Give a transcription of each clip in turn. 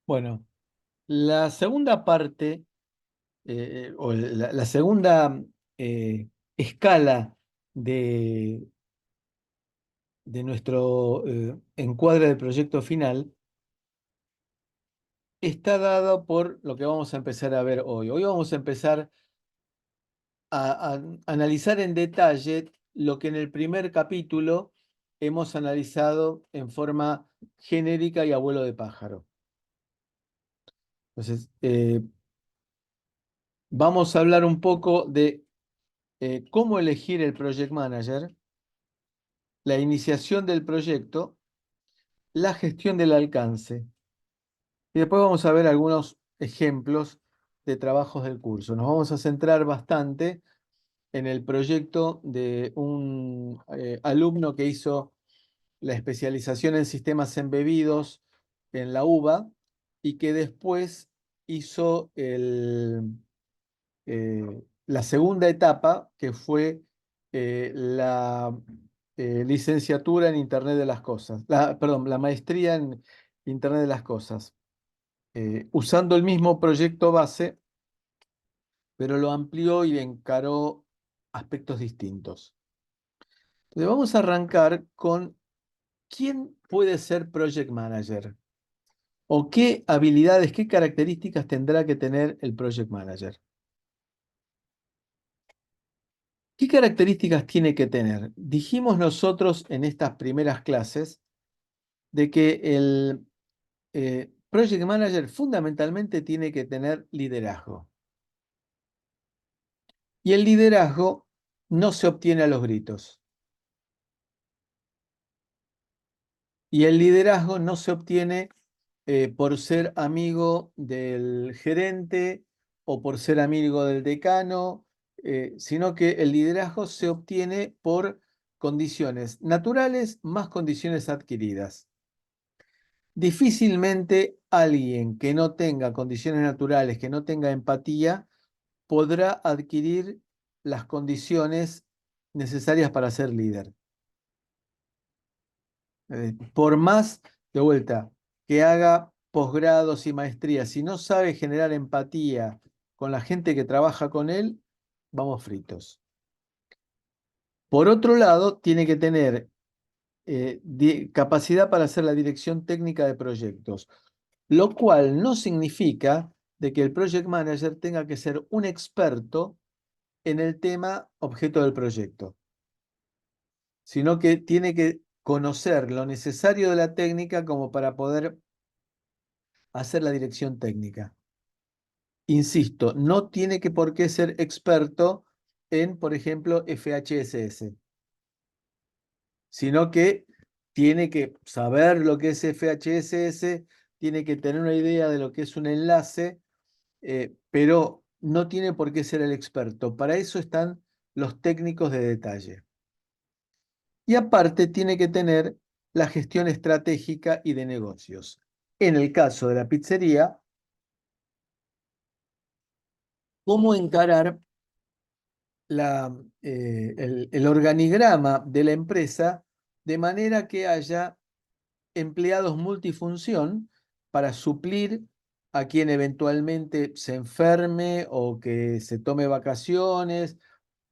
Bueno, la segunda parte, o la segunda escala de, de nuestro encuadre del proyecto final está dado por lo que vamos a empezar a ver hoy. Hoy vamos a empezar a analizar en detalle lo que en el primer capítulo hemos analizado en forma genérica y abuelo de pájaro. Entonces, vamos a hablar un poco de cómo elegir el Project Manager, la iniciación del proyecto, la gestión del alcance. Y después vamos a ver algunos ejemplos de trabajos del curso. Nos vamos a centrar bastante en el proyecto de un alumno que hizo la especialización en sistemas embebidos en la UBA y que después hizo la segunda etapa, que fue la licenciatura en Internet de las Cosas, perdón, la maestría en Internet de las Cosas, usando el mismo proyecto base, pero lo amplió y encaró aspectos distintos. Entonces vamos a arrancar con quién puede ser Project Manager o qué habilidades, qué características tendrá que tener el Project Manager. ¿Qué características tiene que tener? Dijimos nosotros en estas primeras clases de que el Project Manager fundamentalmente tiene que tener liderazgo. Y el liderazgo no se obtiene a los gritos. Y el liderazgo no se obtiene por ser amigo del gerente o por ser amigo del decano, sino que el liderazgo se obtiene por condiciones naturales más condiciones adquiridas. Difícilmente alguien que no tenga condiciones naturales, que no tenga empatía, podrá adquirir las condiciones necesarias para ser líder. Por más, de vuelta, que haga posgrados y maestrías, si no sabe generar empatía con la gente que trabaja con él, vamos fritos. Por otro lado, tiene que tener capacidad para hacer la dirección técnica de proyectos, lo cual no significa de que el project manager tenga que ser un experto en el tema objeto del proyecto, sino que tiene que conocer lo necesario de la técnica como para poder hacer la dirección técnica. Insisto, no tiene que por qué ser experto en, por ejemplo, FHSS, sino que tiene que saber lo que es FHSS, tiene que tener una idea de lo que es un enlace, pero no tiene por qué ser el experto. Para eso están los técnicos de detalle. Y aparte tiene que tener la gestión estratégica y de negocios. En el caso de la pizzería, cómo encarar el organigrama de la empresa de manera que haya empleados multifunción para suplir a quien eventualmente se enferme o que se tome vacaciones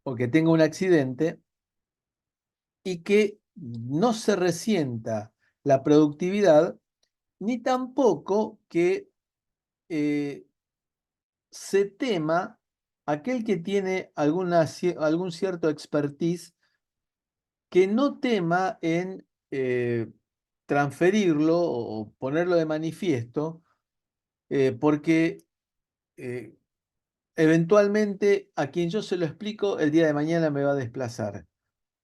o que tenga un accidente y que no se resienta la productividad ni tampoco que eh, se tema aquel que tiene algún cierto expertise que no tema en transferirlo o ponerlo de manifiesto, porque eh, eventualmente a quien yo se lo explico el día de mañana me va a desplazar.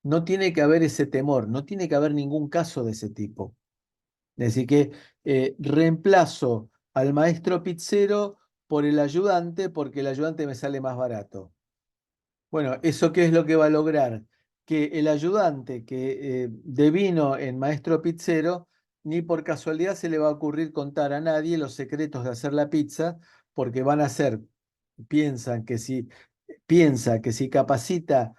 No tiene que haber ese temor, no tiene que haber ningún caso de ese tipo. Es decir, que reemplazo al maestro pizzero por el ayudante porque el ayudante me sale más barato. Bueno, ¿eso qué es lo que va a lograr? Que el ayudante que devino en maestro pizzero, ni por casualidad se le va a ocurrir contar a nadie los secretos de hacer la pizza, porque van a ser, piensan que si, piensa que si capacita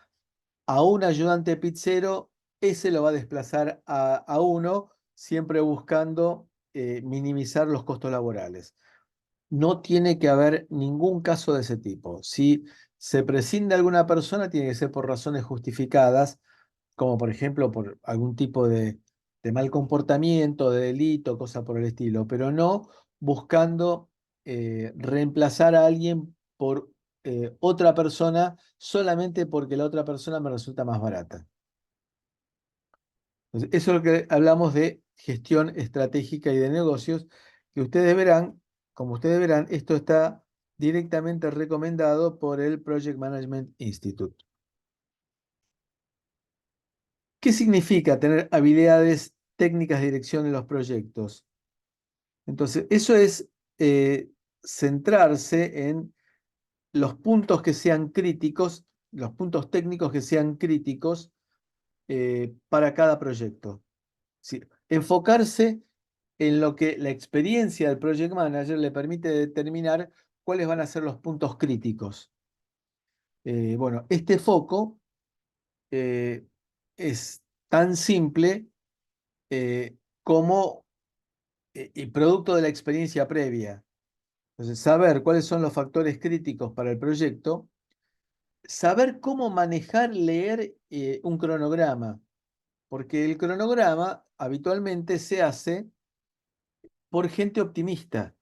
a un ayudante pizzero, ese lo va a desplazar a uno, siempre buscando minimizar los costos laborales. No tiene que haber ningún caso de ese tipo. Si se prescinde alguna persona, tiene que ser por razones justificadas, como por ejemplo por algún tipo de mal comportamiento, de delito, cosa por el estilo, pero no buscando reemplazar a alguien por otra persona solamente porque la otra persona me resulta más barata. Entonces, eso es lo que hablamos de gestión estratégica y de negocios, que ustedes verán, como ustedes verán, esto está directamente recomendado por el Project Management Institute. ¿Qué significa tener habilidades técnicas de dirección en los proyectos? Entonces, eso es centrarse en los puntos que sean críticos, los puntos técnicos que sean críticos para cada proyecto. Sí, enfocarse en lo que la experiencia del Project Manager le permite determinar cuáles van a ser los puntos críticos. Bueno, este foco eh, es tan simple como y producto de la experiencia previa. Entonces, saber cuáles son los factores críticos para el proyecto, saber cómo manejar, leer un cronograma, porque el cronograma habitualmente se hace por gente optimista.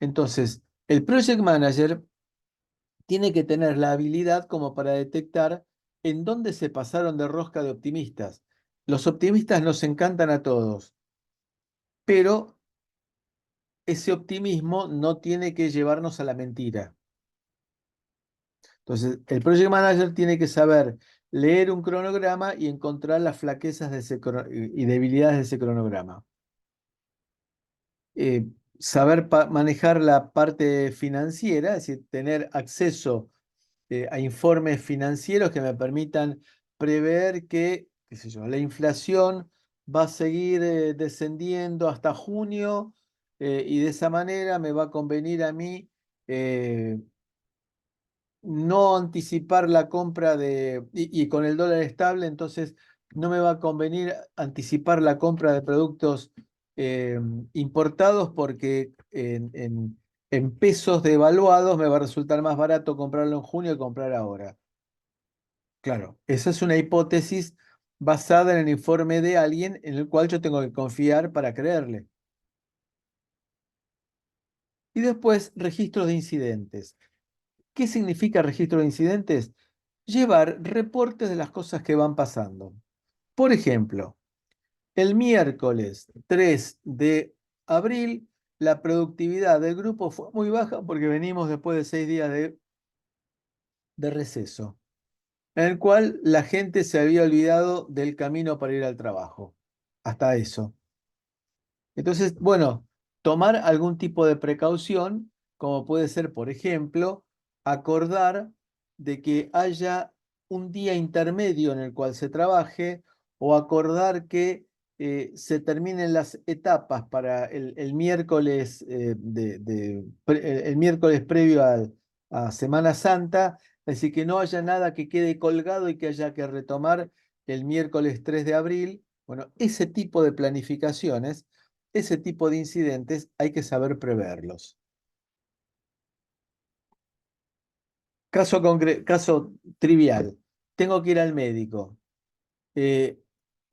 Entonces, el project manager tiene que tener la habilidad como para detectar en dónde se pasaron de rosca de optimistas. Los optimistas nos encantan a todos, pero ese optimismo no tiene que llevarnos a la mentira. Entonces, el project manager tiene que saber leer un cronograma y encontrar las flaquezas de y debilidades de ese cronograma. Saber manejar la parte financiera, es decir, tener acceso a informes financieros que me permitan prever que, qué sé yo, la inflación va a seguir descendiendo hasta junio y de esa manera me va a convenir a mí eh, no anticipar la compra y con el dólar estable, entonces no me va a convenir anticipar la compra de productos eh, importados porque en pesos devaluados me va a resultar más barato comprarlo en junio que comprar ahora. Claro, esa es una hipótesis basada en el informe de alguien en el cual yo tengo que confiar para creerle. Y después, registros de incidentes. ¿Qué significa registro de incidentes? Llevar reportes de las cosas que van pasando. Por ejemplo, el miércoles 3 de abril, la productividad del grupo fue muy baja porque venimos después de 6 días de receso, en el cual la gente se había olvidado del camino para ir al trabajo. Hasta eso. Entonces, bueno, tomar algún tipo de precaución, como puede ser, por ejemplo, acordar de que haya un día intermedio en el cual se trabaje o acordar que se terminen las etapas para el miércoles, el miércoles previo a Semana Santa, es decir, que no haya nada que quede colgado y que haya que retomar el miércoles 3 de abril. Bueno, ese tipo de planificaciones, ese tipo de incidentes hay que saber preverlos. Caso trivial. Tengo que ir al médico. Eh,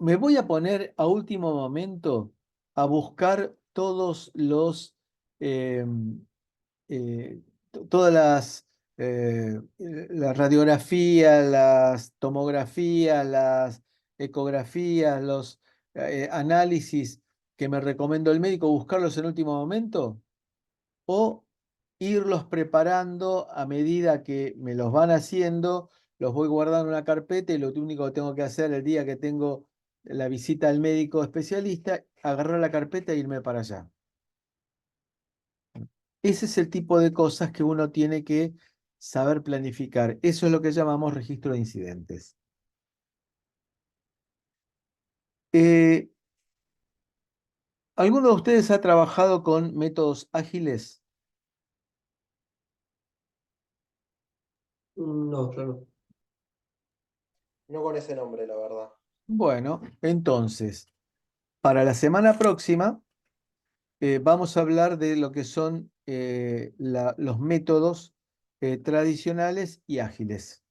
Me voy a poner a último momento a buscar todos los, eh, todas la radiografía, las tomografías, las ecografías, los análisis que me recomendó el médico, buscarlos en último momento o irlos preparando a medida que me los van haciendo, los voy guardando en una carpeta y lo único que tengo que hacer el día que tengo la visita al médico especialista, agarrar la carpeta e irme para allá. Ese es el tipo de cosas que uno tiene que saber planificar. Eso es lo que llamamos registro de incidentes. Eh, ¿Alguno de ustedes ha trabajado con métodos ágiles? No, yo no. No con ese nombre, la verdad. Bueno, entonces, para la semana próxima vamos a hablar de lo que son los métodos tradicionales y ágiles.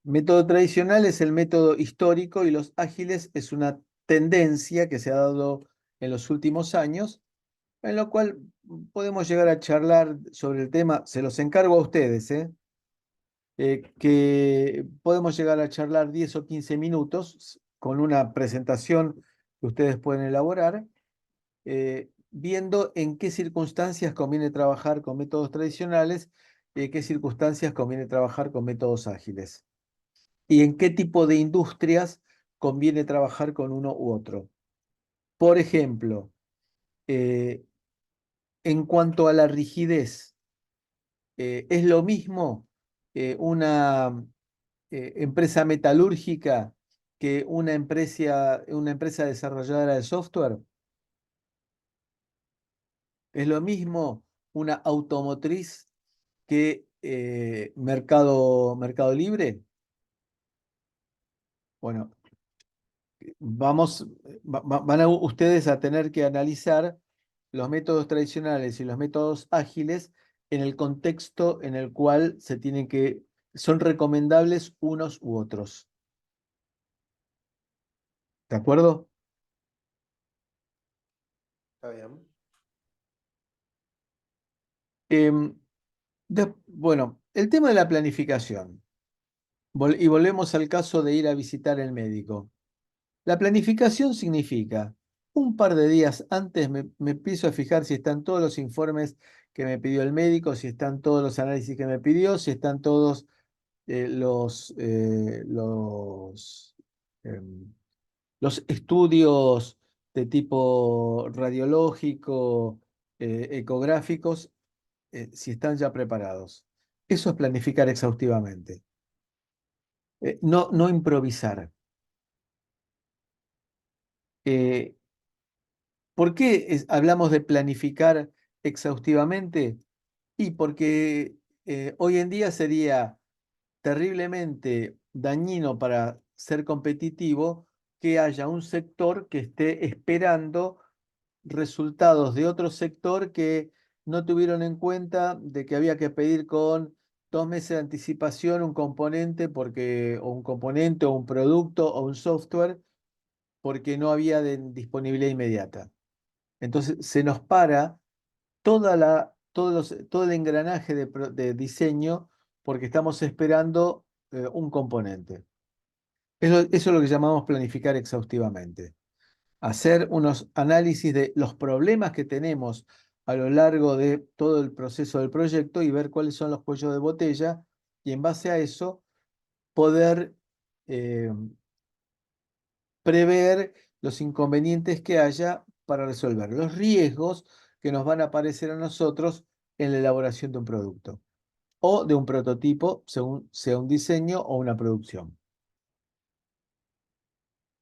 Método tradicional es el método histórico y los ágiles es una tendencia que se ha dado en los últimos años, en lo cual podemos llegar a charlar sobre el tema. Se los encargo a ustedes, que podemos llegar a charlar 10 o 15 minutos con una presentación que ustedes pueden elaborar, viendo en qué circunstancias conviene trabajar con métodos tradicionales y en qué circunstancias conviene trabajar con métodos ágiles. Y en qué tipo de industrias conviene trabajar con uno u otro. Por ejemplo, eh, en cuanto a la rigidez, ¿es lo mismo una empresa metalúrgica que una empresa desarrolladora de software? ¿Es lo mismo una automotriz que Mercado Libre? Bueno, van ustedes a tener que analizar los métodos tradicionales y los métodos ágiles en el contexto en el cual son recomendables unos u otros. ¿De acuerdo? Está bien. Em, bueno, el tema de la planificación. Y volvemos al caso de ir a visitar el médico. La planificación significa un par de días antes me empiezo a fijar si están todos los informes que me pidió el médico, si están todos los análisis que me pidió, si están todos em, los estudios de tipo radiológico, ecográficos, si están ya preparados. Eso es planificar exhaustivamente. No improvisar. Eh, ¿Por qué hablamos de planificar exhaustivamente? Y porque hoy en día sería terriblemente dañino para ser competitivo que haya un sector que esté esperando resultados de otro sector que no tuvieron en cuenta de que había que pedir con 2 meses de anticipación un componente o un componente o un producto o un software porque no había disponibilidad inmediata. Entonces se nos para todo el engranaje de diseño porque estamos esperando un componente. Eso es lo que llamamos planificar exhaustivamente. Hacer unos análisis de los problemas que tenemos a lo largo de todo el proceso del proyecto y ver cuáles son los cuellos de botella y en base a eso poder eh, prever los inconvenientes que haya para resolver los riesgos que nos van a aparecer a nosotros en la elaboración de un producto o de un prototipo, según sea un diseño o una producción.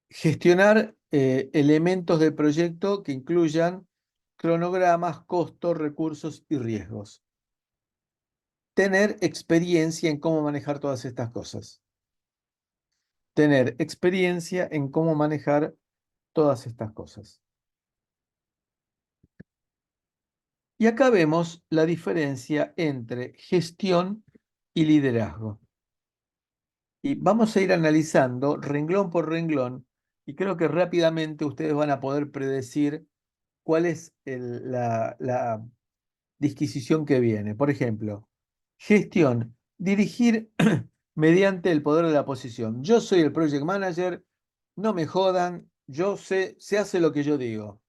Gestionar elementos del proyecto que incluyan cronogramas, costos, recursos y riesgos. Tener experiencia en cómo manejar todas estas cosas. Tener experiencia en cómo manejar todas estas cosas. Y acá vemos la diferencia entre gestión y liderazgo. Y vamos a ir analizando renglón por renglón y creo que rápidamente ustedes van a poder predecir cuál es la disquisición que viene. Por ejemplo, gestión, dirigir mediante el poder de la posición. Yo soy el project manager, no me jodan, yo sé, se hace lo que yo digo.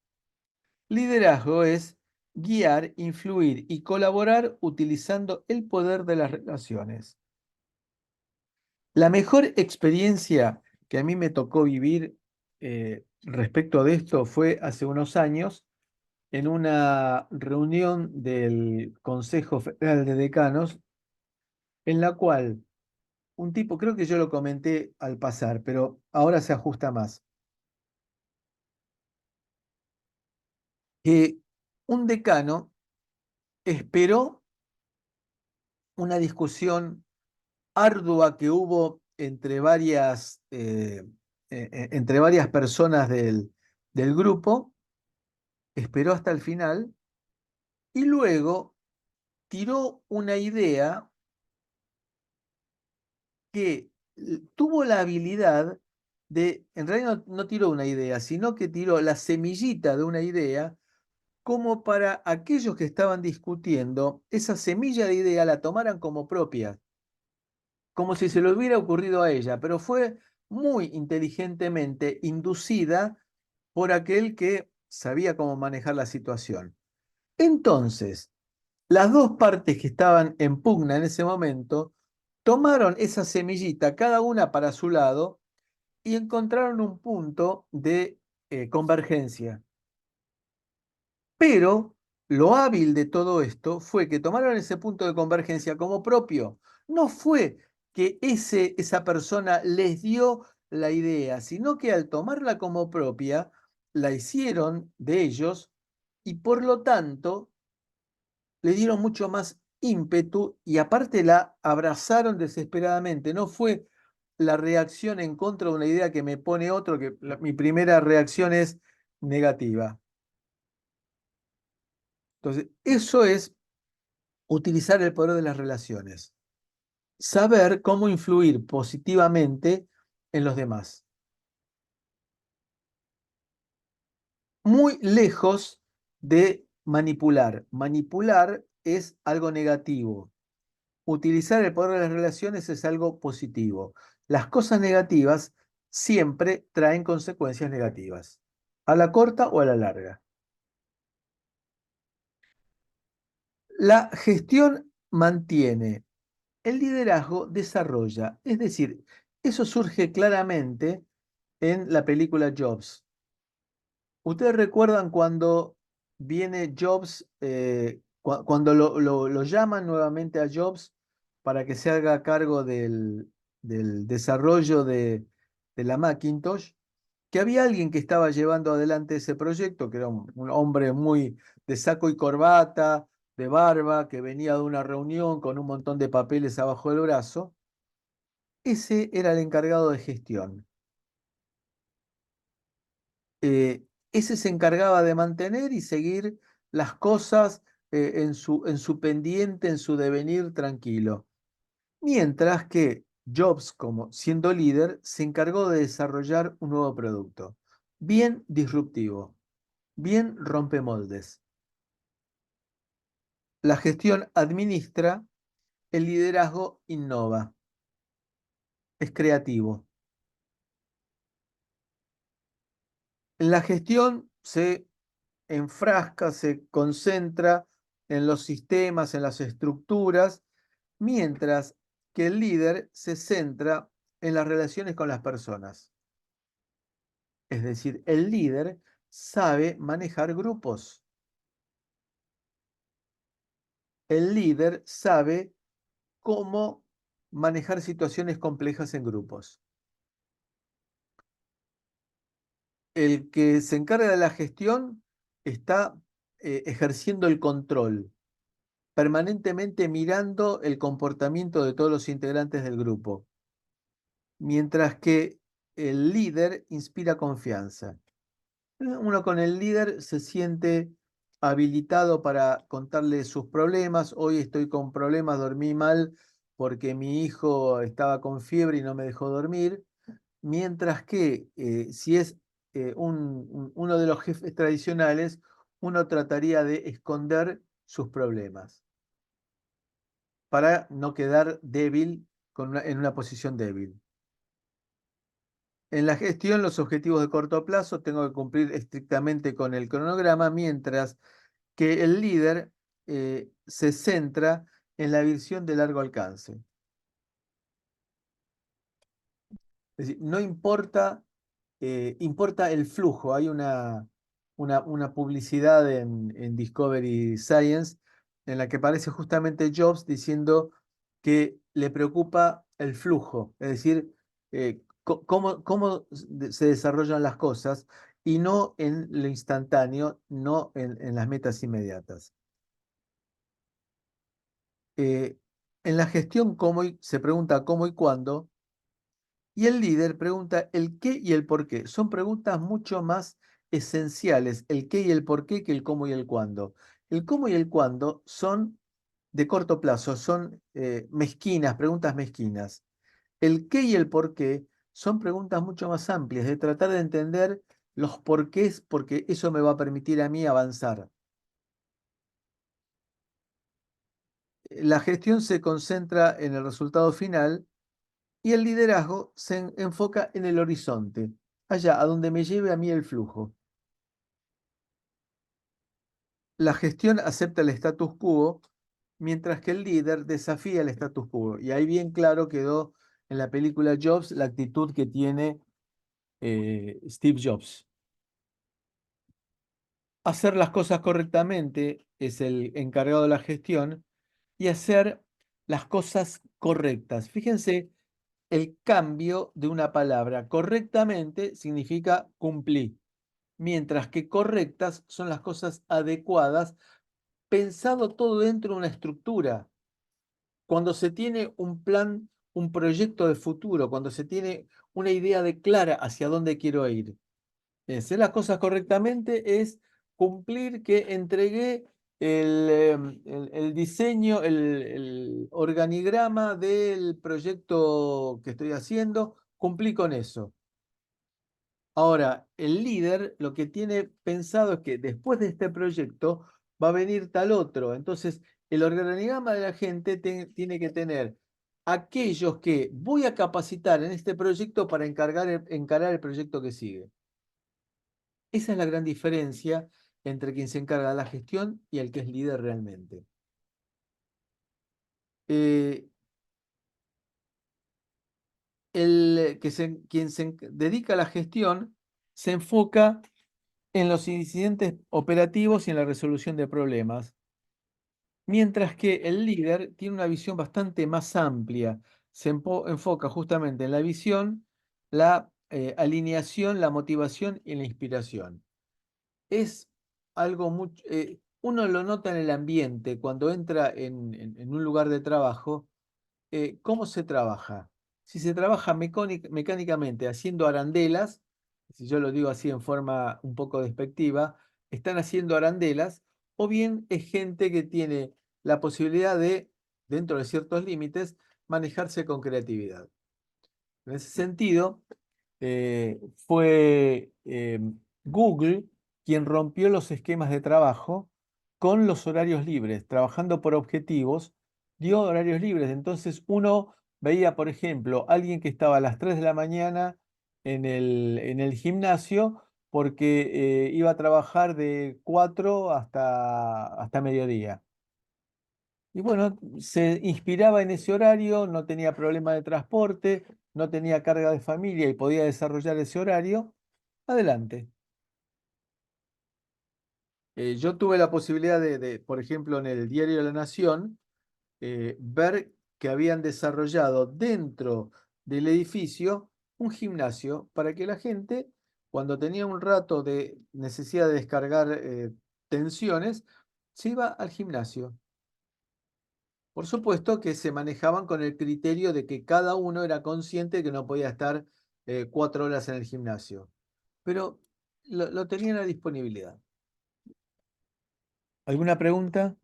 Liderazgo es guiar, influir y colaborar utilizando el poder de las relaciones. La mejor experiencia que a mí me tocó vivir respecto de esto fue hace unos años en una reunión del Consejo Federal de Decanos, en la cual un tipo, creo que yo lo comenté al pasar, pero ahora se ajusta más, que un decano esperó una discusión ardua que hubo entre varias personas del grupo, esperó hasta el final y luego tiró una idea que tuvo la habilidad de, en realidad no tiró una idea, sino que tiró la semillita de una idea como para aquellos que estaban discutiendo, esa semilla de idea la tomaran como propia, como si se le hubiera ocurrido a ella, pero fue muy inteligentemente inducida por aquel que sabía cómo manejar la situación. Entonces, las dos partes que estaban en pugna en ese momento tomaron esa semillita, cada una para su lado, y encontraron un punto de convergencia. Pero lo hábil de todo esto fue que tomaron ese punto de convergencia como propio. No fue que esa persona les dio la idea, sino que al tomarla como propia, la hicieron de ellos y por lo tanto le dieron mucho más ímpetu y aparte la abrazaron desesperadamente. No fue la reacción en contra de una idea que me pone otro, que mi primera reacción es negativa. Entonces, eso es utilizar el poder de las relaciones. Saber cómo influir positivamente en los demás. Muy lejos de manipular. Manipular es algo negativo. Utilizar el poder de las relaciones es algo positivo. Las cosas negativas siempre traen consecuencias negativas, a la corta o a la larga. La gestión mantiene, el liderazgo desarrolla, es decir, eso surge claramente en la película Jobs. ¿Ustedes recuerdan cuando viene Jobs, cuando lo llaman nuevamente a Jobs para que se haga cargo del desarrollo de la Macintosh? Que había alguien que estaba llevando adelante ese proyecto, que era un hombre muy de saco y corbata, de barba, que venía de una reunión con un montón de papeles abajo del brazo. Ese era el encargado de gestión. Ese se encargaba de mantener y seguir las cosas en su pendiente, en su devenir tranquilo. Mientras que Jobs, como siendo líder, se encargó de desarrollar un nuevo producto, bien disruptivo, bien rompemoldes. La gestión administra, el liderazgo innova, es creativo. En la gestión se enfrasca, se concentra en los sistemas, en las estructuras, mientras que el líder se centra en las relaciones con las personas. Es decir, el líder sabe manejar grupos. El líder sabe cómo manejar situaciones complejas en grupos. El que se encarga de la gestión está ejerciendo el control, permanentemente mirando el comportamiento de todos los integrantes del grupo, mientras que el líder inspira confianza. Uno con el líder se siente habilitado para contarle sus problemas. Hoy estoy con problemas, dormí mal porque mi hijo estaba con fiebre y no me dejó dormir. Mientras que si es uno de los jefes tradicionales, uno trataría de esconder sus problemas para no quedar débil en una posición débil. En la gestión, los objetivos de corto plazo tengo que cumplir estrictamente con el cronograma, mientras que el líder se centra en la visión de largo alcance. Es decir, no importa, importa el flujo. Hay una publicidad en Discovery Science en la que aparece justamente Jobs diciendo que le preocupa el flujo, es decir, cómo se desarrollan las cosas y no en lo instantáneo, no en las metas inmediatas. Eh, en la gestión se pregunta cómo y cuándo, y el líder pregunta el qué y el por qué. Son preguntas mucho más esenciales, el qué y el por qué, que el cómo y el cuándo. El cómo y el cuándo son de corto plazo, son mezquinas, preguntas mezquinas. El qué y el por qué son preguntas mucho más amplias, de tratar de entender los porqués, porque eso me va a permitir a mí avanzar. La gestión se concentra en el resultado final y el liderazgo se enfoca en el horizonte, allá a donde me lleve a mí el flujo. La gestión acepta el status quo, mientras que el líder desafía el status quo. Y ahí bien claro quedó en la película Jobs la actitud que tiene Steve Jobs. Hacer las cosas correctamente es el encargado de la gestión y hacer las cosas correctas. Fíjense el cambio de una palabra. Correctamente significa cumplir, mientras que correctas son las cosas adecuadas, pensado todo dentro de una estructura. Cuando se tiene un plan, un proyecto de futuro, cuando se tiene una idea de clara hacia dónde quiero ir. Hacer las cosas correctamente es cumplir que entregué el diseño, el organigrama del proyecto que estoy haciendo, cumplí con eso. Ahora, el líder lo que tiene pensado es que después de este proyecto va a venir tal otro. Entonces, el organigrama de la gente tiene que tener aquellos que voy a capacitar en este proyecto para encarar el proyecto que sigue. Esa es la gran diferencia entre quien se encarga de la gestión y el que es líder realmente. Eh, quien se dedica a la gestión se enfoca en los incidentes operativos y en la resolución de problemas, mientras que el líder tiene una visión bastante más amplia. Se enfoca justamente en la visión, la alineación, la motivación y la inspiración. Es algo mucho, uno lo nota en el ambiente cuando entra en un lugar de trabajo, cómo se trabaja. Si se trabaja mecánicamente haciendo arandelas, si yo lo digo así en forma un poco despectiva, están haciendo arandelas, o bien es gente que tiene la posibilidad de, dentro de ciertos límites, manejarse con creatividad. En ese sentido, fue Google quien rompió los esquemas de trabajo con los horarios libres, trabajando por objetivos, dio horarios libres. Entonces uno veía, por ejemplo, alguien que estaba a las 3 de la mañana en el gimnasio porque iba a trabajar de 4 hasta mediodía. Y bueno, se inspiraba en ese horario, no tenía problema de transporte, no tenía carga de familia y podía desarrollar ese horario. Adelante. Yo tuve la posibilidad por ejemplo, en el diario La Nación, ver que habían desarrollado dentro del edificio un gimnasio para que la gente, cuando tenía un rato de necesidad de descargar tensiones, se iba al gimnasio. Por supuesto que se manejaban con el criterio de que cada uno era consciente de que no podía estar 4 horas en el gimnasio, pero lo tenían a disponibilidad. ¿Alguna pregunta?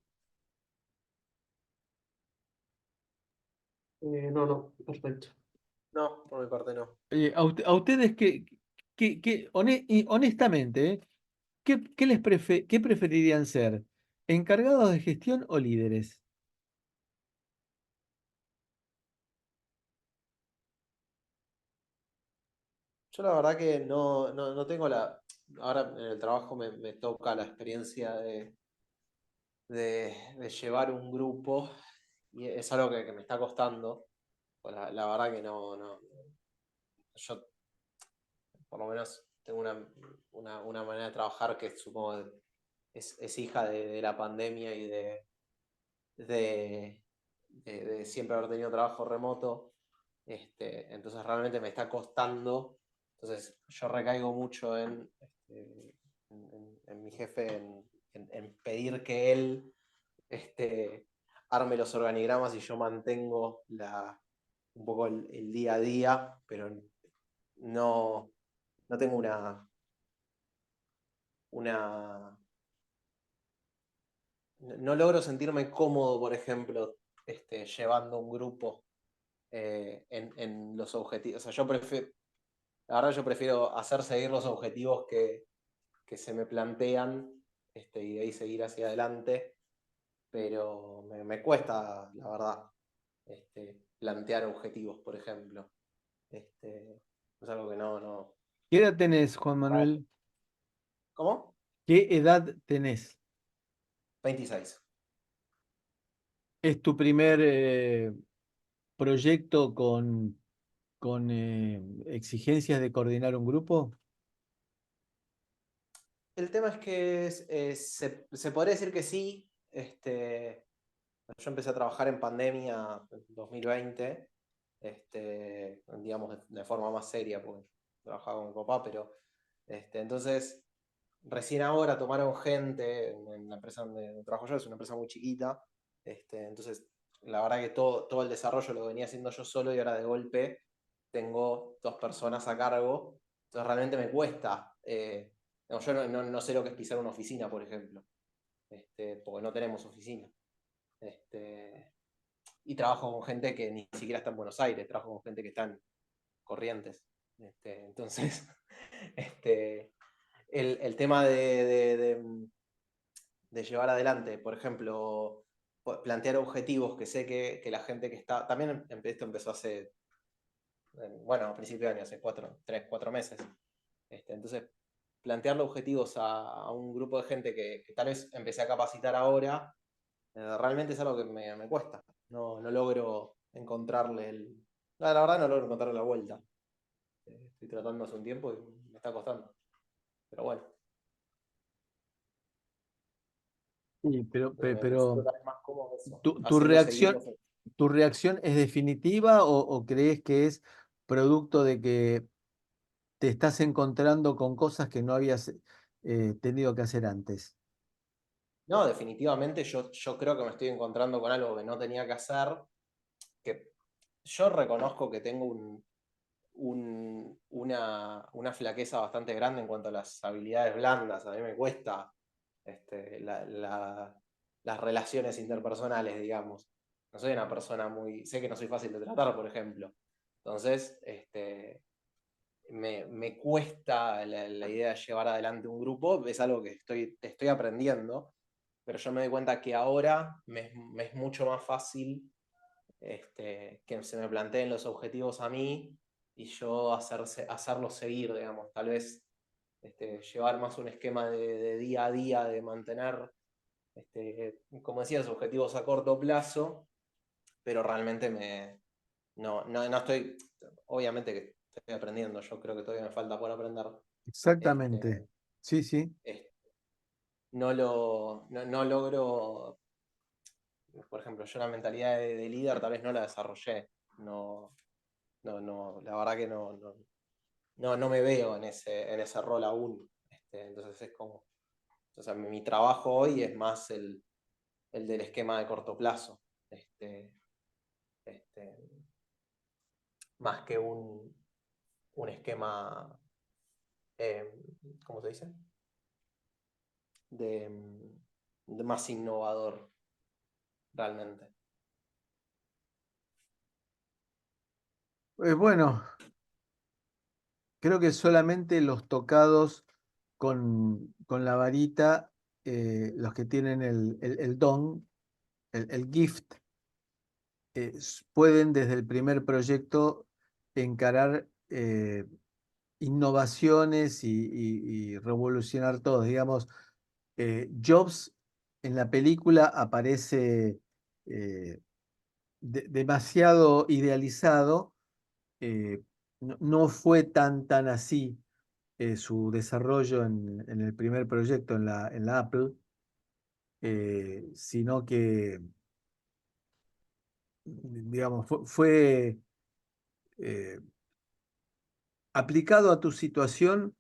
No, no, perfecto. No, por mi parte no. A ustedes y honestamente, ¿qué preferirían ser? ¿Encargados de gestión o líderes? Yo la verdad que no tengo la... Ahora en el trabajo me toca la experiencia de llevar un grupo y es algo que me está costando. Pues la verdad que yo por lo menos tengo una manera de trabajar que supongo es hija de la pandemia y de, de siempre haber tenido trabajo remoto. Entonces realmente me está costando. Entonces yo recaigo mucho en mi jefe, en pedir que él arme los organigramas y yo mantengo un poco el día a día, pero no, no tengo una... No logro sentirme cómodo, por ejemplo, llevando un grupo en los objetivos. O sea, la verdad yo prefiero hacer seguir los objetivos que se me plantean y de ahí seguir hacia adelante, pero me cuesta, la verdad, plantear objetivos, por ejemplo. Es algo que no. ¿Qué edad tenés, Juan Manuel? ¿Cómo? ¿Qué edad tenés? 26. ¿Es tu primer proyecto con exigencias de coordinar un grupo? El tema es que se podría decir que sí. Yo empecé a trabajar en pandemia en 2020, digamos de forma más seria, porque trabajaba con mi papá, pero entonces recién ahora tomaron gente en la empresa donde trabajo yo, es una empresa muy chiquita, entonces la verdad que todo el desarrollo lo venía haciendo yo solo y ahora de golpe tengo 2 personas a cargo, entonces realmente me cuesta. Yo no sé lo que es pisar una oficina, por ejemplo, porque no tenemos oficina. Y trabajo con gente que ni siquiera está en Buenos Aires, trabajo con gente que está en Corrientes. Entonces, este, el tema de llevar adelante, por ejemplo, plantear objetivos que sé que la gente que está. También esto empezó hace, bueno, a principio de año, hace 3, 4 meses. Entonces, plantearle objetivos a un grupo de gente que tal vez empecé a capacitar ahora, realmente es algo que me cuesta. No logro encontrarle el. No, la verdad no logro encontrarle la vuelta. Estoy tratando hace un tiempo y me está costando. Pero bueno, Sí, me siento pero cada vez más cómodo eso, ¿tu, tu haciendo seguir reacción, los. tu reacción es definitiva o crees que es producto de que te estás encontrando con cosas que no habías tenido que hacer antes? No, definitivamente yo creo que me estoy encontrando con algo que no tenía que hacer, que yo reconozco que tengo una flaqueza bastante grande en cuanto a las habilidades blandas. A mí me cuesta las relaciones interpersonales, digamos. No soy una persona muy. Sé que no soy fácil de tratar, por ejemplo. Entonces, me cuesta la idea de llevar adelante un grupo. Es algo que estoy aprendiendo, pero yo me doy cuenta que ahora me es mucho más fácil que se me planteen los objetivos a mí y yo hacerlos seguir, digamos. Tal vez llevar más un esquema de día a día, de mantener, como decías, objetivos a corto plazo, pero realmente no estoy, obviamente que estoy aprendiendo, yo creo que todavía me falta por aprender. Exactamente. Este, Sí, sí. es- no logro, por ejemplo, yo la mentalidad de líder tal vez no la desarrollé. No, la verdad que no me veo en ese rol aún. Entonces es como, o sea, mi trabajo hoy es más el del esquema de corto plazo, este, este, más que un esquema, eh, ¿cómo se dice? De, de más innovador, realmente. Bueno, creo que solamente los tocados con la varita, los que tienen el don, el gift, pueden desde el primer proyecto encarar innovaciones y revolucionar todo. Digamos, Jobs en la película aparece eh, demasiado idealizado. No fue tan así su desarrollo en el primer proyecto en la Apple, sino que, digamos, fue eh, aplicado a tu situación.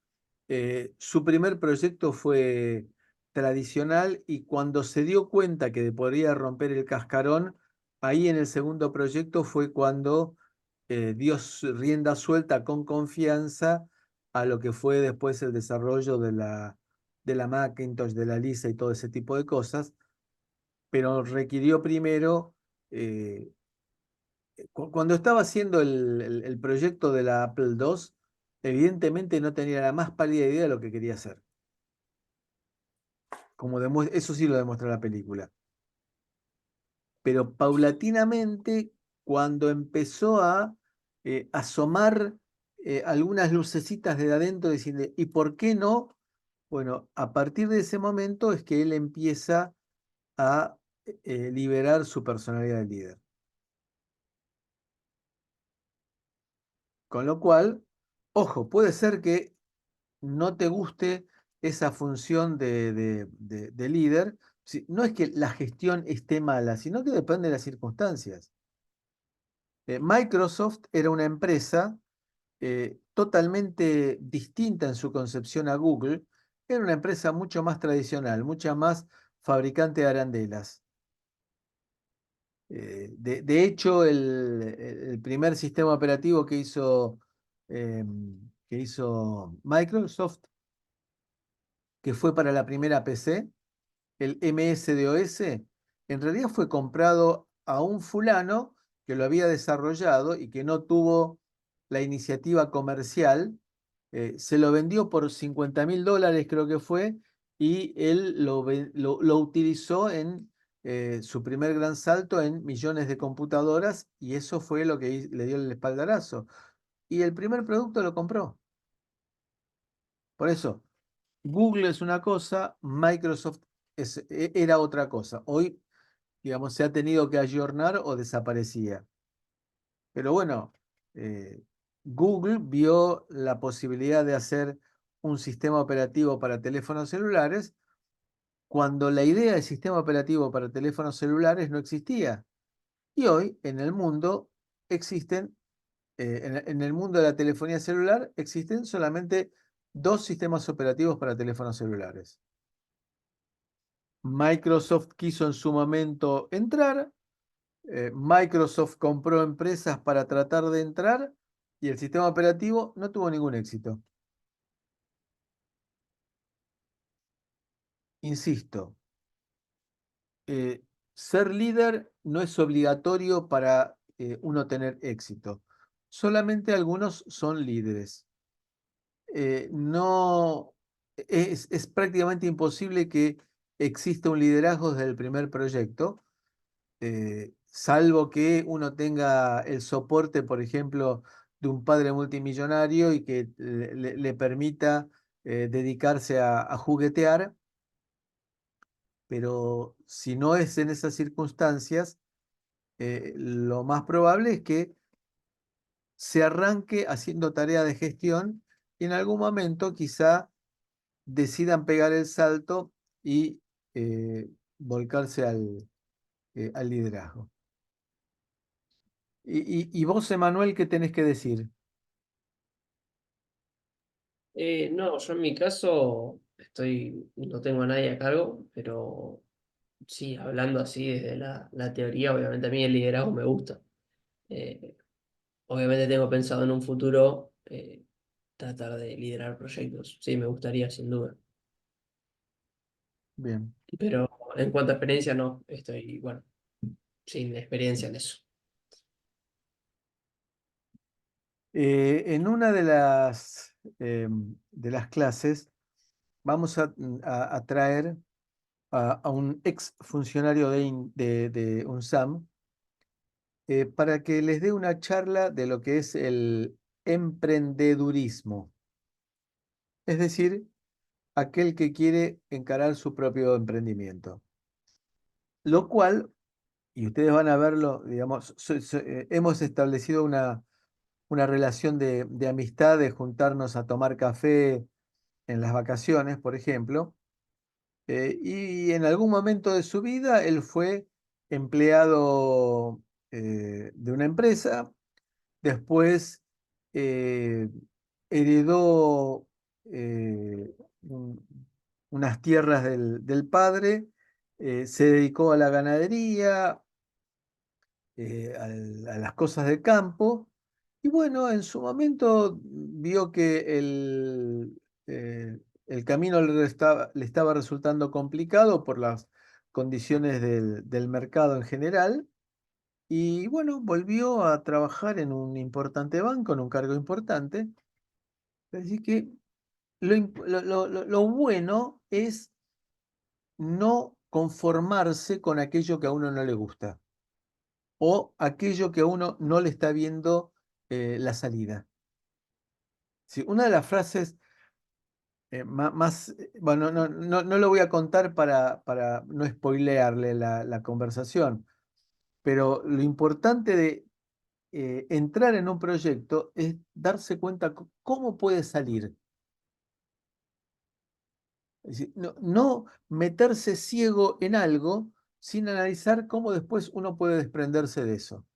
Su primer proyecto fue tradicional y cuando se dio cuenta que podría romper el cascarón, ahí en el segundo proyecto fue cuando dio rienda suelta con confianza a lo que fue después el desarrollo de la Macintosh, de la Lisa y todo ese tipo de cosas, pero requirió primero, cuando estaba haciendo el proyecto de la Apple II, evidentemente no tenía la más pálida idea de lo que quería hacer. Eso sí lo demuestra la película. Pero paulatinamente, cuando empezó a asomar algunas lucecitas de adentro, diciendo, ¿y por qué no? Bueno, a partir de ese momento es que él empieza a liberar su personalidad de líder. Con lo cual, ojo, puede ser que no te guste esa función de líder. No es que la gestión esté mala, sino que depende de las circunstancias. Microsoft era una empresa totalmente distinta en su concepción a Google. Era una empresa mucho más tradicional, mucha más fabricante de arandelas. De hecho, el primer sistema operativo que hizo Microsoft, que fue para la primera PC, el MS-DOS, en realidad fue comprado a un fulano que lo había desarrollado y que no tuvo la iniciativa comercial. Se lo vendió por $50.000, creo que fue, y él lo utilizó en su primer gran salto en millones de computadoras, y eso fue lo que le dio el espaldarazo. Y el primer producto lo compró. Por eso, Google es una cosa, Microsoft era otra cosa. Hoy, digamos, se ha tenido que ayornar o desaparecía. Pero bueno, eh, Google vio la posibilidad de hacer un sistema operativo para teléfonos celulares cuando la idea de sistema operativo para teléfonos celulares no existía. Y hoy en el mundo existen, en el mundo de la telefonía celular, existen solamente dos sistemas operativos para teléfonos celulares. Microsoft quiso en su momento entrar, Microsoft compró empresas para tratar de entrar y el sistema operativo no tuvo ningún éxito. Insisto, eh, ser líder no es obligatorio para uno tener éxito. Solamente algunos son líderes. No es prácticamente imposible que exista un liderazgo desde el primer proyecto, salvo que uno tenga el soporte, por ejemplo, de un padre multimillonario y que le permita dedicarse a juguetear, pero si no es en esas circunstancias, lo más probable es que se arranque haciendo tarea de gestión y en algún momento quizá decidan pegar el salto y volcarse al liderazgo. Y vos, Emanuel, ¿qué tenés que decir? No, yo en mi caso no tengo a nadie a cargo, pero sí, hablando así desde la teoría, obviamente a mí el liderazgo me gusta. Eh, Obviamente tengo pensado en un futuro tratar de liderar proyectos. Sí, me gustaría, sin duda. Bien. Pero en cuanto a experiencia, no, estoy, bueno, sin experiencia en eso. En una de las clases vamos a traer a un ex funcionario de UNSAM para que les dé una charla de lo que es el emprendedurismo, es decir, aquel que quiere encarar su propio emprendimiento. Lo cual, y ustedes van a verlo, digamos, hemos establecido una relación de amistad, de juntarnos a tomar café en las vacaciones, por ejemplo, y en algún momento de su vida él fue empleado de una empresa, después eh, heredó eh, un- unas tierras del padre, se dedicó a la ganadería, a las cosas del campo. Y bueno, en su momento vio que el camino le estaba resultando complicado por las condiciones del mercado en general. Y bueno, volvió a trabajar en un importante banco, en un cargo importante. Así que lo bueno es no conformarse con aquello que a uno no le gusta o aquello que a uno no le está viendo la salida. Sí, una de las frases más, bueno, no lo voy a contar para no spoilearle la conversación, pero lo importante de entrar en un proyecto es darse cuenta cómo puede salir. Es decir, no meterse ciego en algo sin analizar cómo después uno puede desprenderse de eso.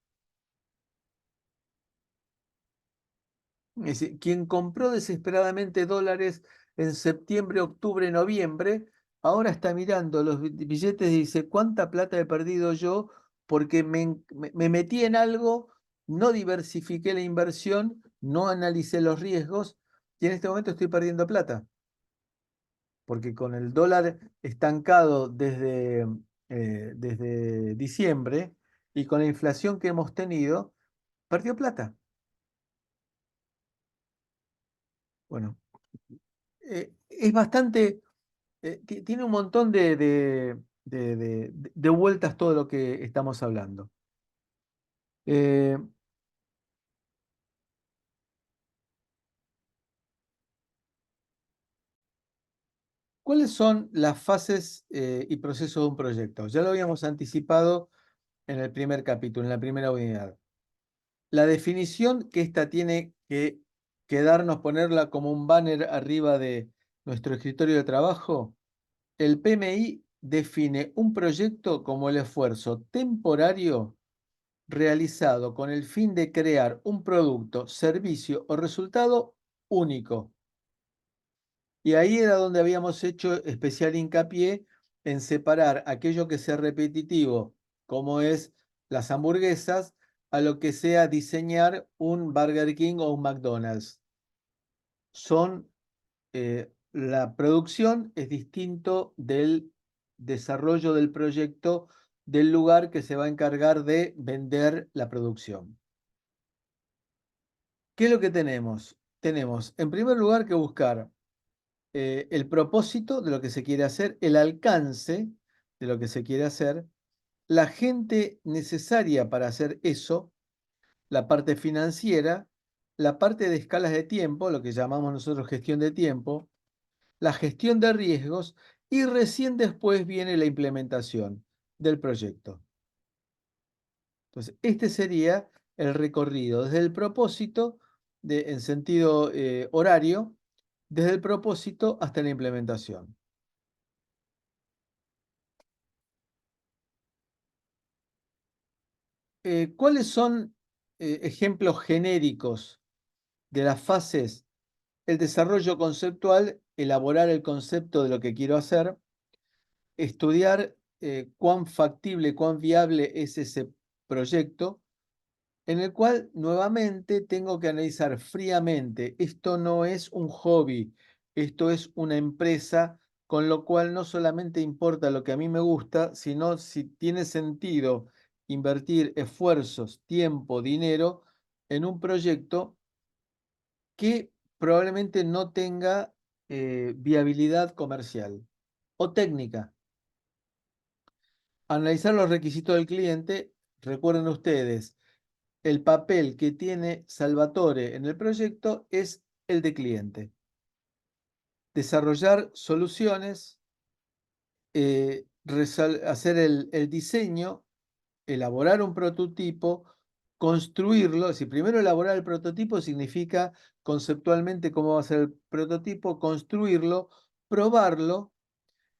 Es decir, quien compró desesperadamente dólares en septiembre, octubre, noviembre, ahora está mirando los billetes y dice, ¿cuánta plata he perdido yo? Porque me metí en algo, no diversifiqué la inversión, no analicé los riesgos y en este momento estoy perdiendo plata. Porque con el dólar estancado desde diciembre y con la inflación que hemos tenido, perdió plata. Bueno, es bastante, tiene un montón de vueltas todo lo que estamos hablando. Eh, ¿Cuáles son las fases y procesos de un proyecto? Ya lo habíamos anticipado en el primer capítulo, en la primera unidad. La definición que esta tiene que quedarnos, ponerla como un banner arriba de nuestro escritorio de trabajo, el PMI define un proyecto como el esfuerzo temporario realizado con el fin de crear un producto, servicio o resultado único. Y ahí era donde habíamos hecho especial hincapié en separar aquello que sea repetitivo, como es las hamburguesas, a lo que sea diseñar un Burger King o un McDonald's. La producción es distinto del desarrollo del proyecto del lugar que se va a encargar de vender la producción. ¿Qué es lo que tenemos? Tenemos, en primer lugar, que buscar el propósito de lo que se quiere hacer, el alcance de lo que se quiere hacer, la gente necesaria para hacer eso, la parte financiera, la parte de escalas de tiempo, lo que llamamos nosotros gestión de tiempo, la gestión de riesgos y recién después viene la implementación del proyecto. Entonces, este sería el recorrido desde el propósito, en sentido horario, desde el propósito hasta la implementación. ¿Cuáles son ejemplos genéricos de las fases? El desarrollo conceptual, elaborar el concepto de lo que quiero hacer, estudiar cuán factible, cuán viable es ese proyecto, en el cual nuevamente tengo que analizar fríamente, esto no es un hobby, esto es una empresa, con lo cual no solamente importa lo que a mí me gusta, sino si tiene sentido invertir esfuerzos, tiempo, dinero en un proyecto que probablemente no tenga viabilidad comercial o técnica. Analizar los requisitos del cliente, recuerden ustedes, el papel que tiene Salvatore en el proyecto es el de cliente. Desarrollar soluciones, hacer el diseño, elaborar un prototipo, construirlo. Si primero elaborar el prototipo significa conceptualmente cómo va a ser el prototipo, construirlo, probarlo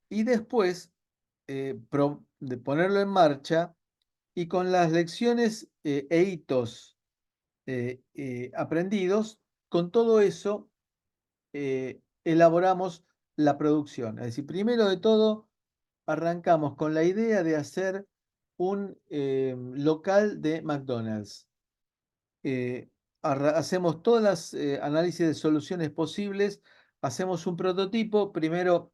y después de ponerlo en marcha y con las lecciones e hitos aprendidos, con todo eso elaboramos la producción. Es decir, primero de todo, arrancamos con la idea de hacer un local de McDonald's. Hacemos todas las análisis de soluciones posibles hacemos un prototipo, primero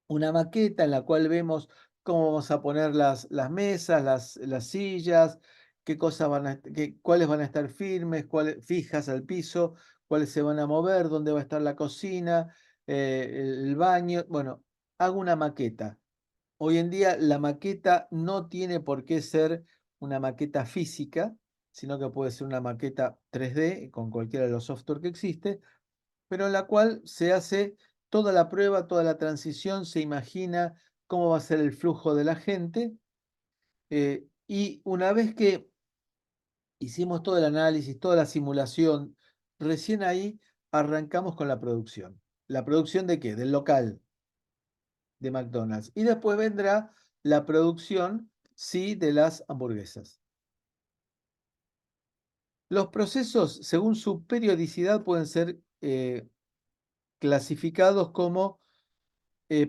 una maqueta en la cual vemos cómo vamos a poner las mesas, las sillas, qué cosas cuáles van a estar firmes, cuáles fijas al piso, cuáles se van a mover, dónde va a estar la cocina, el baño. Bueno, hago una maqueta. Hoy en día la maqueta no tiene por qué ser una maqueta física, sino que puede ser una maqueta 3D con cualquiera de los software que existe, pero en la cual se hace toda la prueba, toda la transición, se imagina cómo va a ser el flujo de la gente, y una vez que hicimos todo el análisis, toda la simulación, recién ahí arrancamos con la producción. ¿La producción de qué? Del local de McDonald's. Y después vendrá la producción, sí, de las hamburguesas. Los procesos, según su periodicidad, pueden ser clasificados como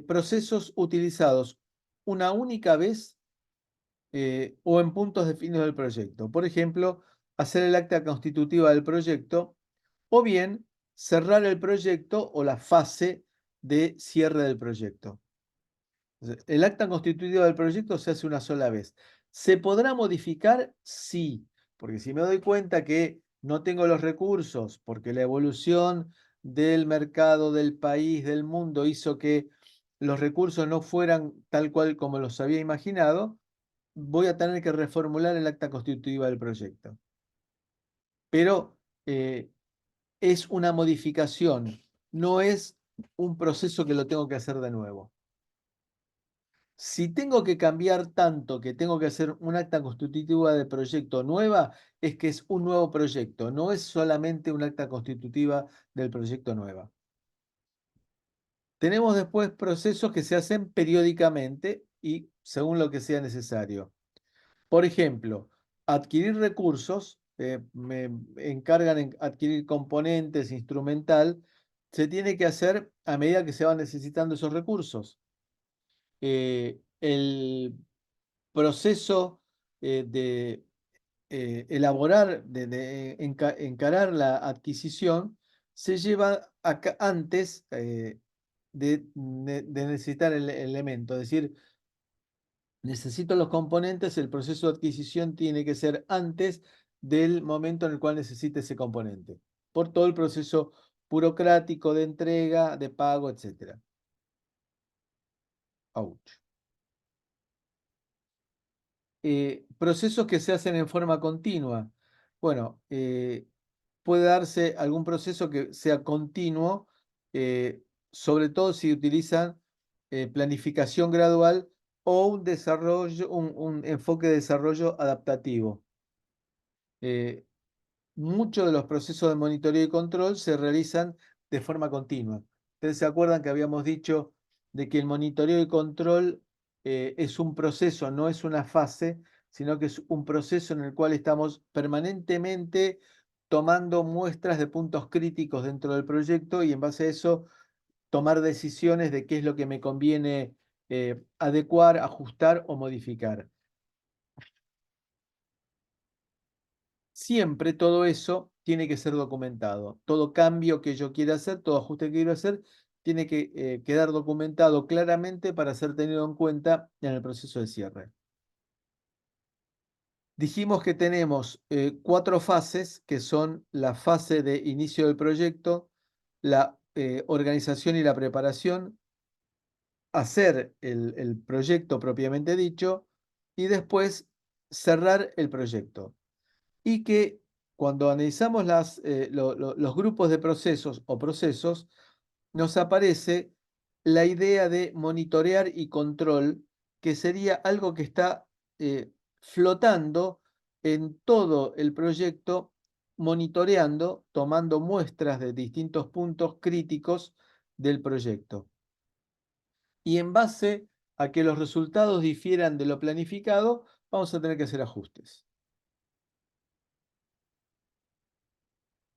procesos utilizados una única vez o en puntos definidos del proyecto. Por ejemplo, hacer el acta constitutiva del proyecto o bien cerrar el proyecto o la fase de cierre del proyecto. El acta constitutiva del proyecto se hace una sola vez. ¿Se podrá modificar? Sí, porque si me doy cuenta que no tengo los recursos, porque la evolución del mercado, del país, del mundo hizo que los recursos no fueran tal cual como los había imaginado, voy a tener que reformular el acta constitutiva del proyecto. Pero es una modificación, no es un proceso que lo tengo que hacer de nuevo. Si tengo que cambiar tanto que tengo que hacer un acta constitutiva de proyecto nueva, es que es un nuevo proyecto, no es solamente un acta constitutiva del proyecto nueva. Tenemos después procesos que se hacen periódicamente y según lo que sea necesario. Por ejemplo, adquirir recursos, me encargan en adquirir componentes, instrumental, se tiene que hacer a medida que se van necesitando esos recursos. El proceso de elaborar, de encarar la adquisición, se lleva antes de necesitar el elemento. Es decir, necesito los componentes, el proceso de adquisición tiene que ser antes del momento en el cual necesite ese componente, por todo el proceso burocrático de entrega, de pago, etc. Ouch. Procesos que se hacen en forma continua. Bueno, puede darse algún proceso que sea continuo, eh, sobre todo si utilizan planificación gradual o un desarrollo, un enfoque de desarrollo adaptativo. Eh, Muchos de los procesos de monitoreo y control se realizan de forma continua. Ustedes se acuerdan que habíamos dicho de que el monitoreo y control es un proceso, no es una fase, sino que es un proceso en el cual estamos permanentemente tomando muestras de puntos críticos dentro del proyecto y en base a eso tomar decisiones de qué es lo que me conviene adecuar, ajustar o modificar. Siempre todo eso tiene que ser documentado. Todo cambio que yo quiera hacer, todo ajuste que quiero hacer, tiene que quedar documentado claramente para ser tenido en cuenta en el proceso de cierre. Dijimos que tenemos 4 fases, que son la fase de inicio del proyecto, la organización y la preparación, hacer el proyecto propiamente dicho y después cerrar el proyecto. Y que cuando analizamos los grupos de procesos o procesos, nos aparece la idea de monitorear y control, que sería algo que está flotando en todo el proyecto, monitoreando, tomando muestras de distintos puntos críticos del proyecto. Y en base a que los resultados difieran de lo planificado, vamos a tener que hacer ajustes.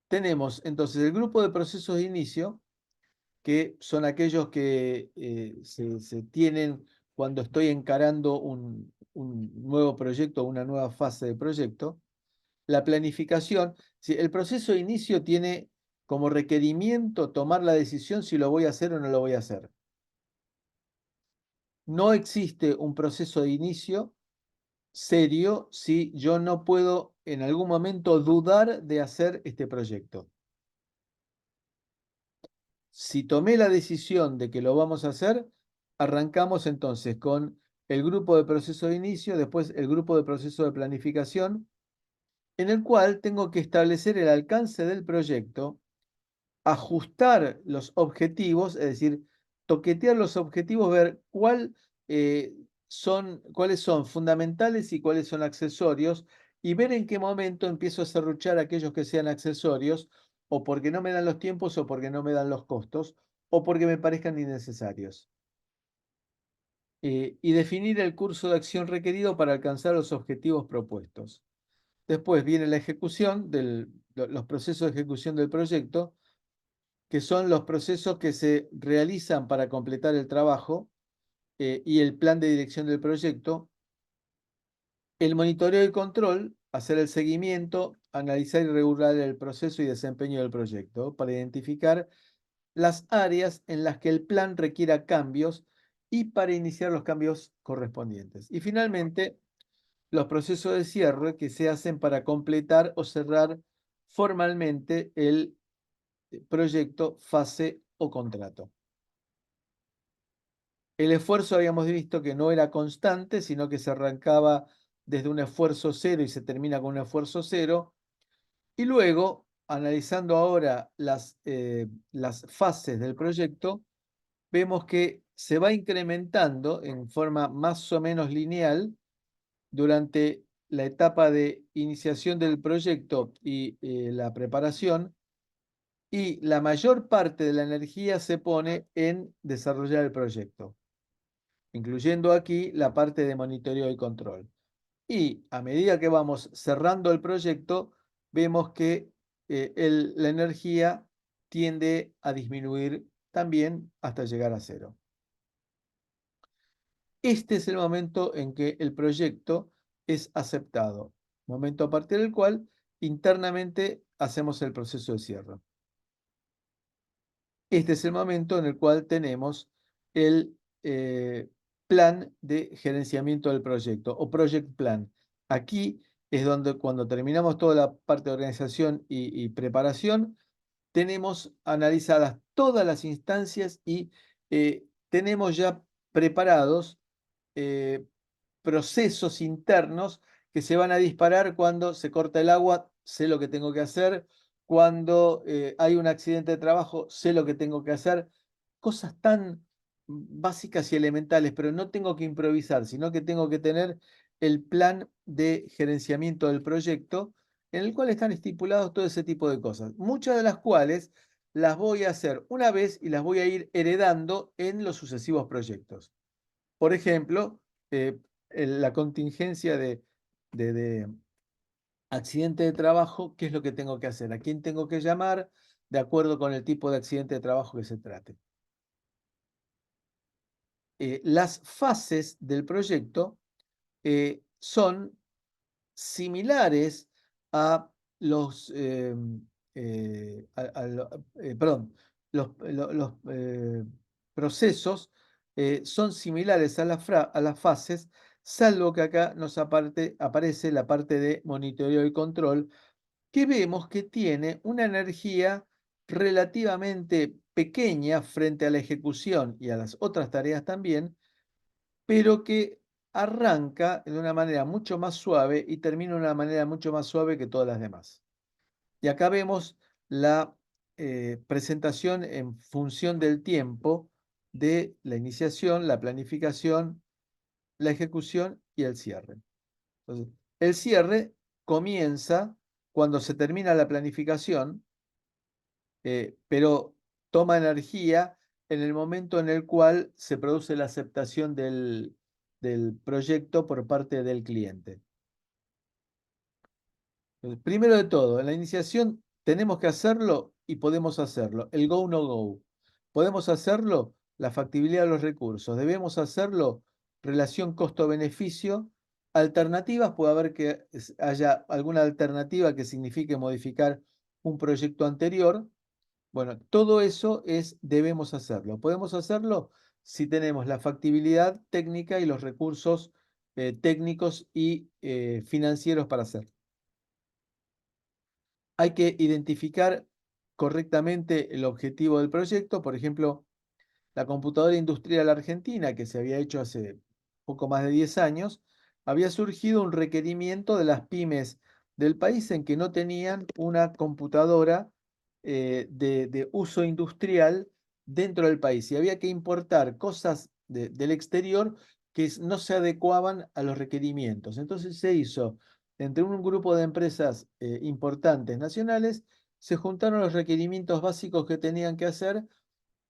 Tenemos entonces el grupo de procesos de inicio, que son aquellos que se tienen cuando estoy encarando un nuevo proyecto, una nueva fase de proyecto. La planificación, si el proceso de inicio tiene como requerimiento tomar la decisión si lo voy a hacer o no lo voy a hacer. No existe un proceso de inicio serio si yo no puedo en algún momento dudar de hacer este proyecto. Si tomé la decisión de que lo vamos a hacer, arrancamos entonces con el grupo de proceso de inicio, después el grupo de proceso de planificación, en el cual tengo que establecer el alcance del proyecto, ajustar los objetivos, es decir, toquetear los objetivos, ver cuáles son fundamentales y cuáles son accesorios, y ver en qué momento empiezo a serruchar aquellos que sean accesorios, o porque no me dan los tiempos, o porque no me dan los costos, o porque me parezcan innecesarios. Y definir el curso de acción requerido para alcanzar los objetivos propuestos. Después viene la ejecución, los procesos de ejecución del proyecto, que son los procesos que se realizan para completar el trabajo y el plan de dirección del proyecto. El monitoreo y control, hacer el seguimiento, analizar y regular el proceso y desempeño del proyecto para identificar las áreas en las que el plan requiera cambios y para iniciar los cambios correspondientes. Y finalmente, los procesos de cierre que se hacen para completar o cerrar formalmente el proyecto, fase o contrato. El esfuerzo habíamos visto que no era constante, sino que se arrancaba desde un esfuerzo cero y se termina con un esfuerzo cero. Y luego, analizando ahora las fases del proyecto, vemos que se va incrementando en forma más o menos lineal durante la etapa de iniciación del proyecto y la preparación, y la mayor parte de la energía se pone en desarrollar el proyecto, incluyendo aquí la parte de monitoreo y control. Y a medida que vamos cerrando el proyecto, vemos que la energía tiende a disminuir también hasta llegar a cero. Este es el momento en que el proyecto es aceptado, momento a partir del cual internamente hacemos el proceso de cierre. Este es el momento en el cual tenemos el plan de gerenciamiento del proyecto o project plan. Aquí es donde cuando terminamos toda la parte de organización y preparación, tenemos analizadas todas las instancias y tenemos ya preparados eh, procesos internos que se van a disparar cuando se corta el agua, sé lo que tengo que hacer, cuando hay un accidente de trabajo, sé lo que tengo que hacer, cosas tan básicas y elementales, pero no tengo que improvisar, sino que tengo que tener el plan de gerenciamiento del proyecto en el cual están estipulados todo ese tipo de cosas, muchas de las cuales las voy a hacer una vez y las voy a ir heredando en los sucesivos proyectos. Por ejemplo, la contingencia de accidente de trabajo, ¿qué es lo que tengo que hacer? ¿A quién tengo que llamar? De acuerdo con el tipo de accidente de trabajo que se trate. Las fases del proyecto son similares a los, perdón, los procesos son similares a las fases, salvo que acá nos aparece la parte de monitoreo y control, que vemos que tiene una energía relativamente pequeña frente a la ejecución y a las otras tareas también, pero que arranca de una manera mucho más suave y termina de una manera mucho más suave que todas las demás. Y acá vemos la presentación en función del tiempo de la iniciación, la planificación, la ejecución y el cierre. Entonces, el cierre comienza cuando se termina la planificación, pero toma energía en el momento en el cual se produce la aceptación del proyecto por parte del cliente. Primero de todo, en la iniciación tenemos que hacerlo y podemos hacerlo. El go, no go. Podemos hacerlo, la factibilidad de los recursos. Debemos hacerlo, relación costo-beneficio. Alternativas, puede haber que haya alguna alternativa que signifique modificar un proyecto anterior. Bueno, todo eso debemos hacerlo. Podemos hacerlo si tenemos la factibilidad técnica y los recursos técnicos y financieros para hacerlo. Hay que identificar correctamente el objetivo del proyecto. Por ejemplo, la computadora industrial argentina, que se había hecho hace poco más de 10 años, había surgido un requerimiento de las pymes del país en que no tenían una computadora de uso industrial dentro del país y había que importar cosas del exterior que no se adecuaban a los requerimientos. Entonces se hizo entre un grupo de empresas importantes nacionales, se juntaron los requerimientos básicos que tenían que hacer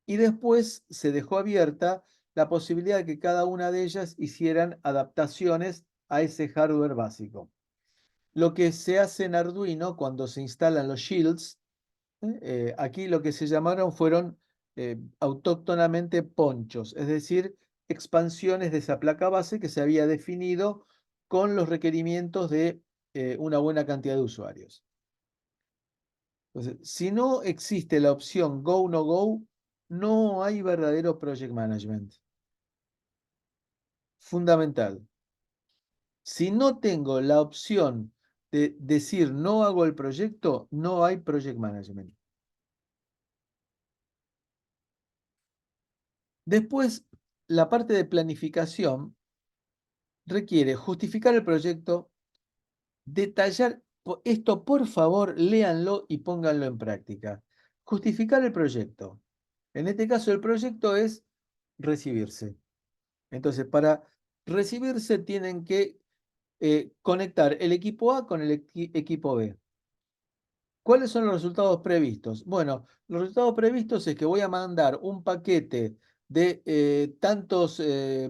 y después se dejó abierta la posibilidad de que cada una de ellas hicieran adaptaciones a ese hardware básico. Lo que se hace en Arduino cuando se instalan los shields, aquí lo que se llamaron fueron autóctonamente ponchos, es decir, expansiones de esa placa base que se había definido con los requerimientos de una buena cantidad de usuarios. Entonces, si no existe la opción Go No Go, no hay verdadero project management. Fundamental. Si no tengo la opción de decir no hago el proyecto, no hay project management. Después, la parte de planificación requiere justificar el proyecto, detallar esto, por favor, léanlo y pónganlo en práctica. Justificar el proyecto. En este caso, el proyecto es recibirse. Entonces, para recibirse tienen que conectar el equipo A con el equipo B. ¿Cuáles son los resultados previstos? Bueno, los resultados previstos es que voy a mandar un paquete de tantos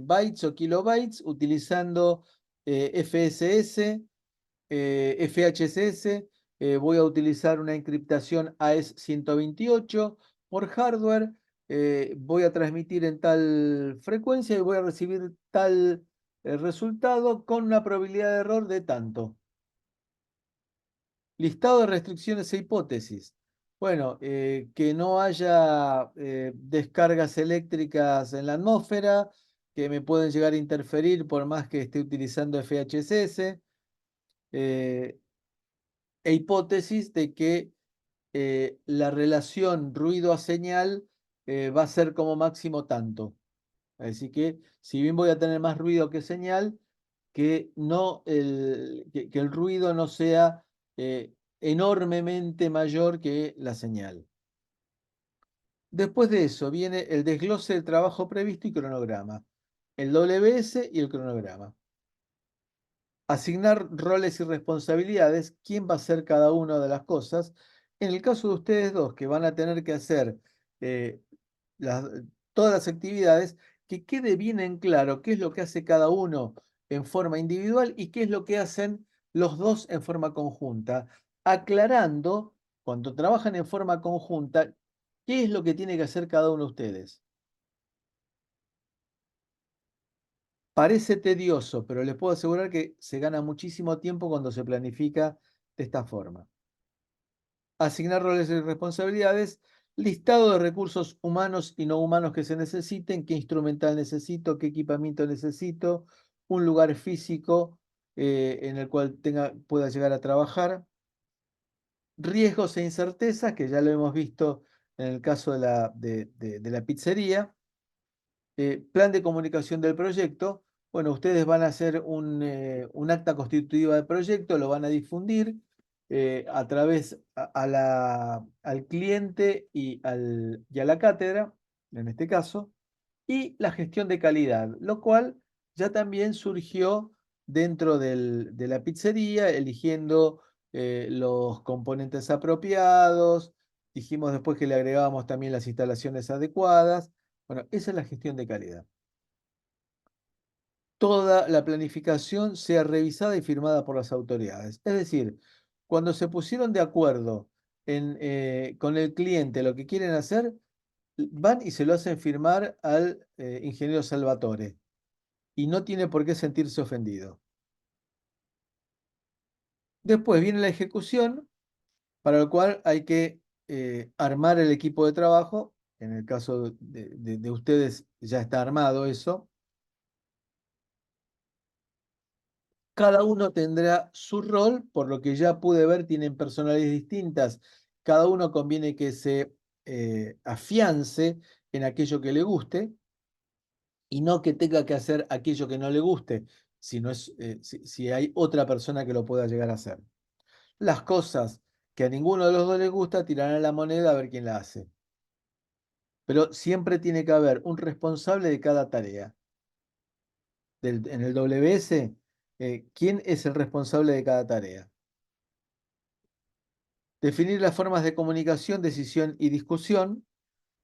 bytes o kilobytes utilizando FSS, FHSS, voy a utilizar una encriptación AES 128 por hardware, voy a transmitir en tal frecuencia y voy a recibir tal resultado con una probabilidad de error de tanto. Listado de restricciones e hipótesis. Bueno, que no haya descargas eléctricas en la atmósfera, que me pueden llegar a interferir por más que esté utilizando FHSS. E hipótesis de que la relación ruido a señal va a ser como máximo tanto. Así que, si bien voy a tener más ruido que señal, que el ruido no sea enormemente mayor que la señal. Después de eso viene el desglose del trabajo previsto y cronograma. El WS y el cronograma. Asignar roles y responsabilidades, quién va a hacer cada una de las cosas. En el caso de ustedes dos, que van a tener que hacer eh, las- todas las actividades, que quede bien en claro qué es lo que hace cada uno en forma individual y qué es lo que hacen los dos en forma conjunta, aclarando, cuando trabajan en forma conjunta, qué es lo que tiene que hacer cada uno de ustedes. Parece tedioso, pero les puedo asegurar que se gana muchísimo tiempo cuando se planifica de esta forma. Asignar roles y responsabilidades, listado de recursos humanos y no humanos que se necesiten, qué instrumental necesito, qué equipamiento necesito, un lugar físico en el cual pueda llegar a trabajar, riesgos e incertezas, que ya lo hemos visto en el caso de la pizzería. Plan de comunicación del proyecto. Bueno, ustedes van a hacer un acta constitutiva del proyecto, lo van a difundir a través al cliente y a la cátedra, en este caso, y la gestión de calidad, lo cual ya también surgió dentro de la pizzería, eligiendo los componentes apropiados. Dijimos después que le agregábamos también las instalaciones adecuadas. Bueno, esa es la gestión de calidad. Toda la planificación sea revisada y firmada por las autoridades. Es decir, cuando se pusieron de acuerdo con el cliente lo que quieren hacer, van y se lo hacen firmar al ingeniero Salvatore y no tiene por qué sentirse ofendido. Después viene la ejecución, para lo cual hay que armar el equipo de trabajo. En el caso de ustedes ya está armado eso. Cada uno tendrá su rol, por lo que ya pude ver, tienen personalidades distintas. Cada uno conviene que se afiance en aquello que le guste y no que tenga que hacer aquello que no le guste, sino si hay otra persona que lo pueda llegar a hacer. Las cosas que a ninguno de los dos les gusta, tirarán la moneda a ver quién la hace. Pero siempre tiene que haber un responsable de cada tarea. En el WS, ¿quién es el responsable de cada tarea? Definir las formas de comunicación, decisión y discusión,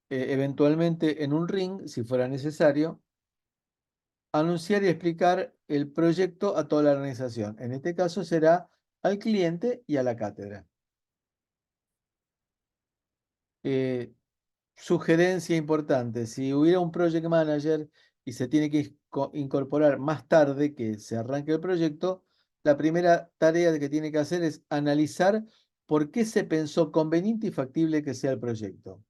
eventualmente en un ring, si fuera necesario. Anunciar y explicar el proyecto a toda la organización. En este caso será al cliente y a la cátedra. Eh, Sugerencia importante, si hubiera un project manager y se tiene que incorporar más tarde que se arranque el proyecto, la primera tarea que tiene que hacer es analizar por qué se pensó conveniente y factible que sea el proyecto.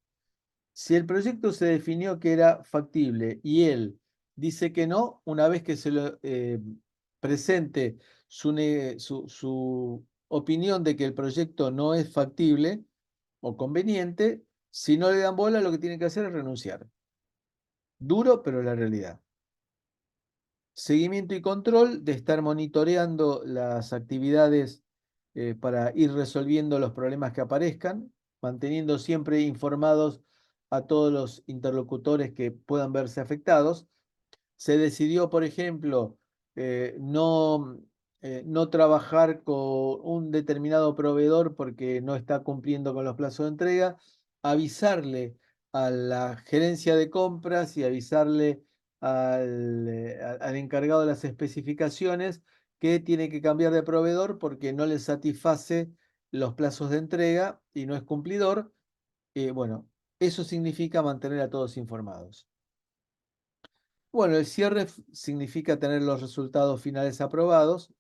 Si el proyecto se definió que era factible y él dice que no, una vez que se lo presente su opinión de que el proyecto no es factible o conveniente, si no le dan bola, lo que tiene que hacer es renunciar. Duro, pero la realidad. Seguimiento y control de estar monitoreando las actividades para ir resolviendo los problemas que aparezcan, manteniendo siempre informados a todos los interlocutores que puedan verse afectados. Se decidió, por ejemplo, no trabajar con un determinado proveedor porque no está cumpliendo con los plazos de entrega, avisarle a la gerencia de compras y avisarle al encargado de las especificaciones que tiene que cambiar de proveedor porque no le satisface los plazos de entrega y no es cumplidor. Bueno, eso significa mantener a todos informados. Bueno, el cierre significa tener los resultados finales aprobados,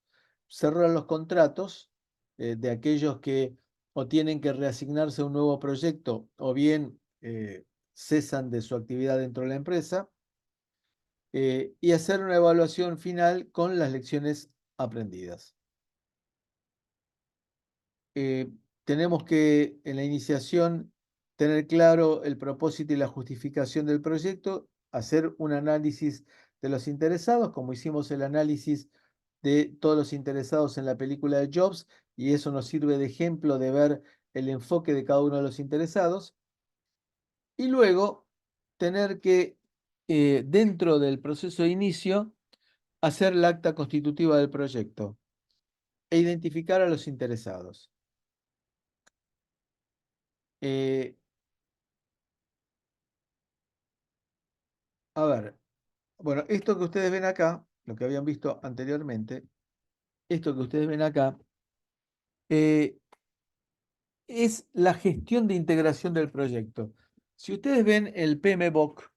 cerrar los contratos de aquellos que o tienen que reasignarse a un nuevo proyecto o bien cesan de su actividad dentro de la empresa y hacer una evaluación final con las lecciones aprendidas. eh, Tenemos que en la iniciación tener claro el propósito y la justificación del proyecto, hacer un análisis de los interesados, como hicimos el análisis de todos los interesados en la película de Jobs, y eso nos sirve de ejemplo de ver el enfoque de cada uno de los interesados. Y luego tener que, dentro del proceso de inicio, hacer la acta constitutiva del proyecto e identificar a los interesados. Eh, a ver, bueno, esto que ustedes ven acá, lo que habían visto anteriormente, esto que ustedes ven acá, eh, es la gestión de integración del proyecto. Si ustedes ven el PMBOK,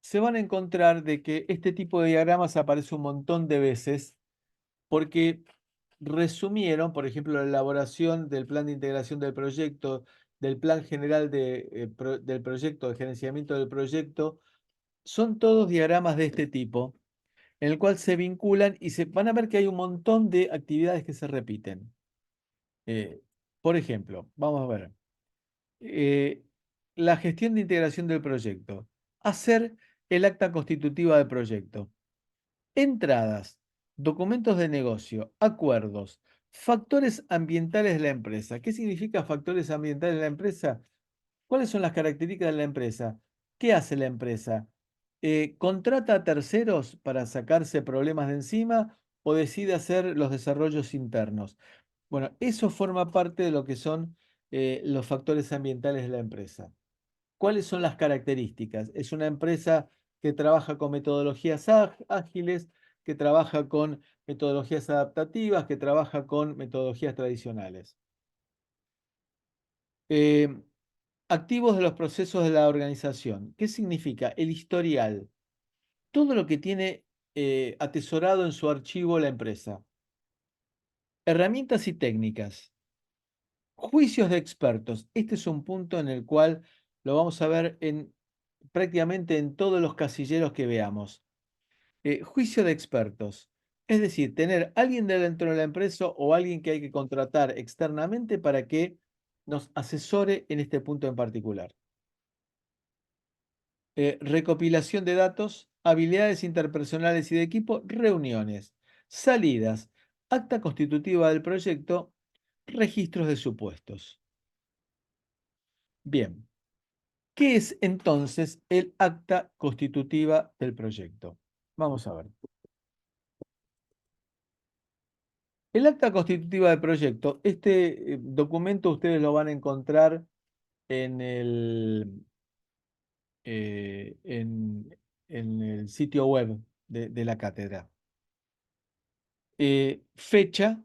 se van a encontrar de que este tipo de diagramas aparece un montón de veces porque resumieron, por ejemplo, la elaboración del plan de integración del proyecto, del plan general del proyecto, de gerenciamiento del proyecto, son todos diagramas de este tipo en el cual se vinculan y se van a ver que hay un montón de actividades que se repiten. Eh, por ejemplo, vamos a ver, eh, la gestión de integración del proyecto, hacer el acta constitutiva del proyecto, entradas, documentos de negocio, acuerdos, factores ambientales de la empresa. ¿Qué significa factores ambientales de la empresa? ¿Cuáles son las características de la empresa? ¿Qué hace la empresa? ¿Contrata a terceros para sacarse problemas de encima o decide hacer los desarrollos internos? Bueno, eso forma parte de lo que son los factores ambientales de la empresa. ¿Cuáles son las características? Es una empresa que trabaja con metodologías ágiles, que trabaja con metodologías adaptativas, que trabaja con metodologías tradicionales. Eh, Activos de los procesos de la organización. ¿Qué significa? El historial. Todo lo que tiene atesorado en su archivo la empresa. Herramientas y técnicas. Juicios de expertos. Este es un punto en el cual lo vamos a ver en prácticamente en todos los casilleros que veamos. Juicio de expertos. Es decir, tener alguien de dentro de la empresa o alguien que hay que contratar externamente para que nos asesore en este punto en particular. Recopilación de datos, habilidades interpersonales y de equipo, reuniones, salidas, acta constitutiva del proyecto, registros de supuestos. Bien, ¿qué es entonces el acta constitutiva del proyecto? Vamos a ver. El acta constitutiva del proyecto, este documento ustedes lo van a encontrar en eh, en, en el sitio web de la cátedra. Fecha,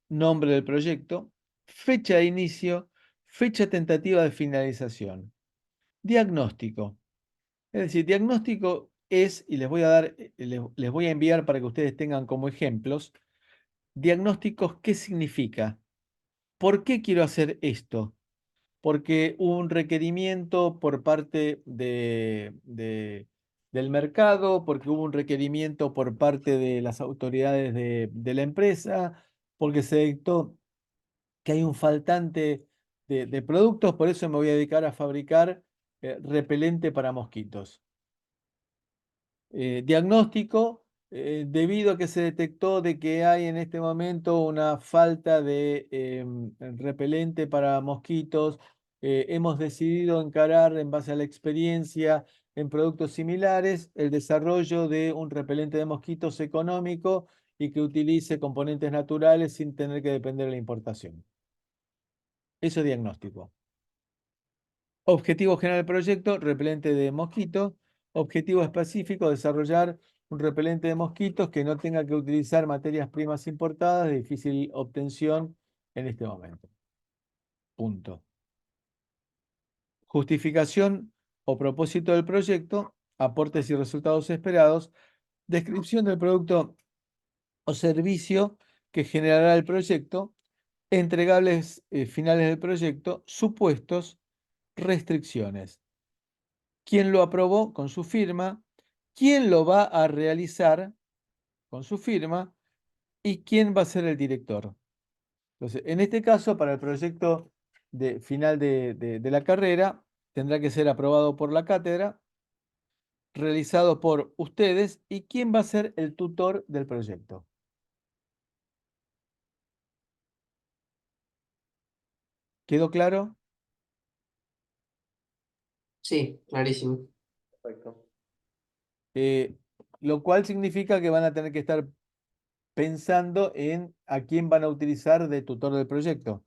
nombre del proyecto, fecha de inicio, fecha tentativa de finalización. Diagnóstico. Es decir, diagnóstico es, y les voy a dar, les voy a enviar para que ustedes tengan como ejemplos, diagnósticos, ¿qué significa? ¿Por qué quiero hacer esto? Porque hubo un requerimiento por parte del mercado, porque hubo un requerimiento por parte de las autoridades de la empresa, porque se detectó que hay un faltante de productos, por eso me voy a dedicar a fabricar repelente para mosquitos. Diagnóstico, debido a que se detectó de que hay en este momento una falta de repelente para mosquitos, hemos decidido encarar en base a la experiencia en productos similares el desarrollo de un repelente de mosquitos económico y que utilice componentes naturales sin tener que depender de la importación. Eso es diagnóstico. Objetivo general del proyecto, repelente de mosquitos. Objetivo específico, desarrollar un repelente de mosquitos que no tenga que utilizar materias primas importadas de difícil obtención en este momento. Punto. Justificación o propósito del proyecto, aportes y resultados esperados, descripción del producto o servicio que generará el proyecto, entregables finales del proyecto, supuestos, restricciones. ¿Quién lo aprobó con su firma? ¿Quién lo va a realizar con su firma? ¿Y quién va a ser el director? Entonces, en este caso, para el proyecto de final de la carrera, tendrá que ser aprobado por la cátedra, realizado por ustedes, y quién va a ser el tutor del proyecto. ¿Quedó claro? Sí, clarísimo. Perfecto. Eh, lo cual significa que van a tener que estar pensando en a quién van a utilizar de tutor del proyecto.